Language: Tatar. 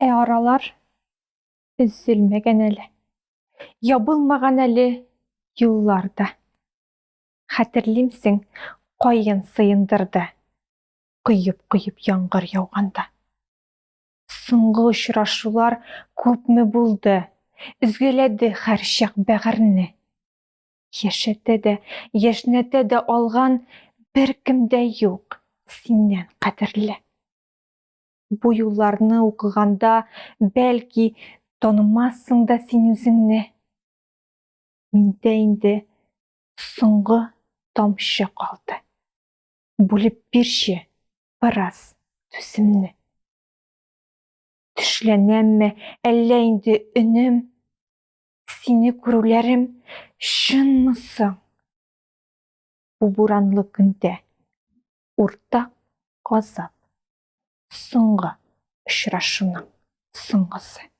Aralar üzülmegen eli, ябылмаған әлі юлларда. Хәтерлимсең, қойын сыйындырды, құйып-құйып яңғыр яуғанда. Соңғы ұшырашулар күпме булды, үзгеләде һәр шақ бәғәрне. Яшнәтә дә алған бір кемдә юк синнән қадірлі. Бу юлларны укыганда, бәлки, танымассың да син үзеңне. Миндә инде соңгы тамчы калды. Бүлеп бирче бераз төсемне. Төшләнәмме, әллә инде өнем, сине күрүләрем чынмы соң? Бу буранлы көндә уртак газап, соңгы очрашуның соңгысы.